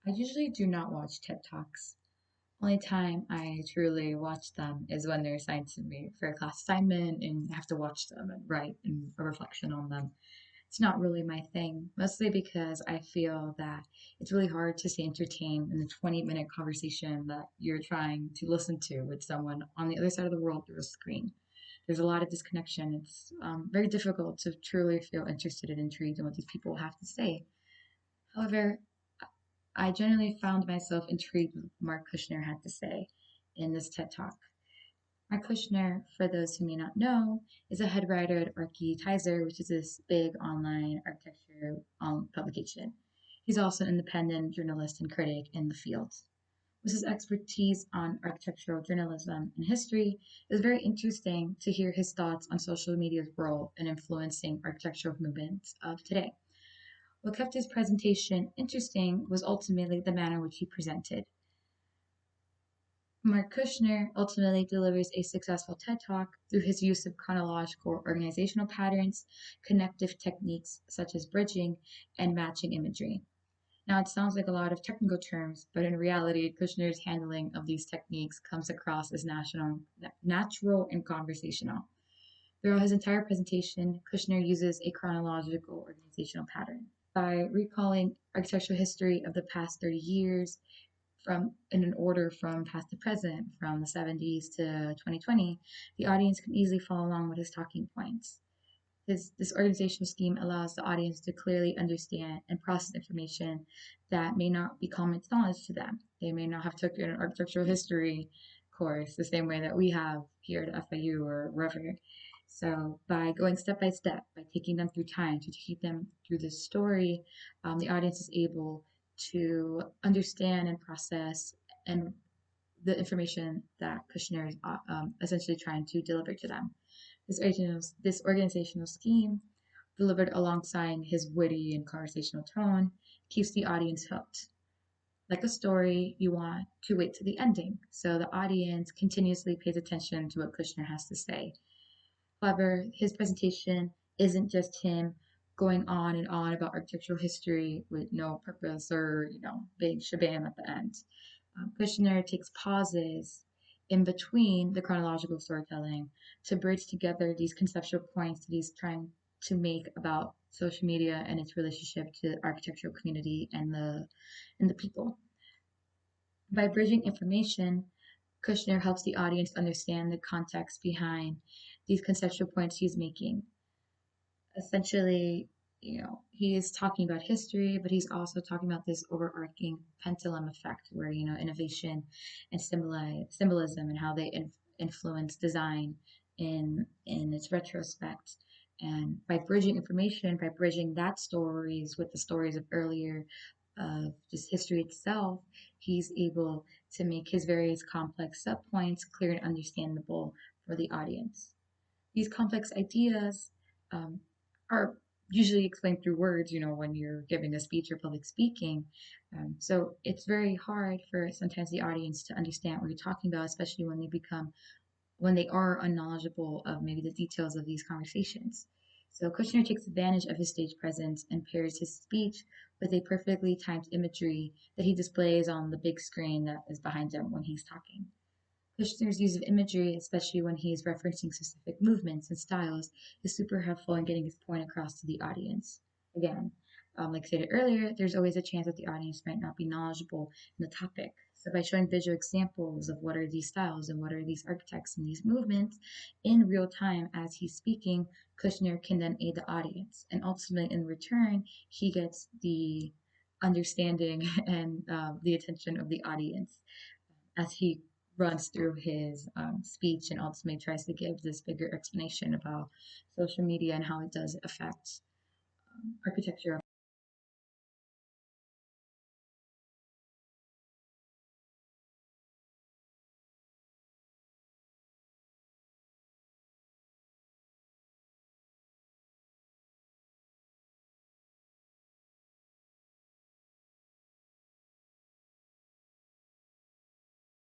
I usually do not watch TED Talks. Only time I truly watch them is when they're assigned to me for a class assignment and I have to watch them and write and a reflection on them. It's not really my thing, mostly because I feel that it's really hard to stay entertained in the 20-minute conversation that you're trying to listen to with someone on the other side of the world through a screen. There's a lot of disconnection. It's very difficult to truly feel interested and intrigued in what these people have to say. However, I generally found myself intrigued with what Marc Kushner had to say in this TED Talk. Marc Kushner, for those who may not know, is a head writer at Architizer, which is this big online architecture publication. He's also an independent journalist and critic in the field. With his expertise on architectural journalism and history, it was very interesting to hear his thoughts on social media's role in influencing architectural movements of today. What kept his presentation interesting was ultimately the manner in which he presented. Marc Kushner ultimately delivers a successful TED Talk through his use of chronological organizational patterns, connective techniques such as bridging, and matching imagery. Now, it sounds like a lot of technical terms, but in reality, Kushner's handling of these techniques comes across as natural and conversational. Throughout his entire presentation, Kushner uses a chronological organizational pattern. By recalling architectural history of the past 30 years, from in an order from past to present, from the 70s to 2020, the audience can easily follow along with his talking points. This organizational scheme allows the audience to clearly understand and process information that may not be common knowledge to them. They may not have took an architectural history course the same way that we have here at FIU or wherever. So by going step by step, by taking them through time to take them through this story, the audience is able to understand and process and the information that Kushner is essentially trying to deliver to them. This organizational scheme, delivered alongside his witty and conversational tone, keeps the audience hooked. Like a story, you want to wait to the ending, so the audience continuously pays attention to what Kushner has to say. However, his presentation isn't just him going on and on about architectural history with no purpose or, big shabam at the end. Kushner takes pauses in between the chronological storytelling to bridge together these conceptual points that he's trying to make about social media and its relationship to the architectural community and the people. By bridging information, Kushner helps the audience understand the context behind these conceptual points he's making. Essentially, he is talking about history, but he's also talking about this overarching pendulum effect where, innovation and symbolism and how they influence design in its retrospect. And by bridging information, by bridging that stories with the stories of earlier of just history itself, he's able to make his various complex subpoints clear and understandable for the audience. These complex ideas um, are usually explained through words, when you're giving a speech or public speaking. So it's very hard for sometimes the audience to understand what you're talking about, especially when they are unknowledgeable of maybe the details of these conversations. So Kushner takes advantage of his stage presence and pairs his speech with a perfectly timed imagery that he displays on the big screen that is behind him when he's talking. Kushner's use of imagery, especially when he is referencing specific movements and styles, is super helpful in getting his point across to the audience. Again, like I stated earlier, there's always a chance that the audience might not be knowledgeable in the topic. So by showing visual examples of what are these styles and what are these architects and these movements in real time as he's speaking, Kushner can then aid the audience. And ultimately, in return, he gets the understanding and the attention of the audience as he runs through his speech and ultimately tries to give this bigger explanation about social media and how it does affect architecture.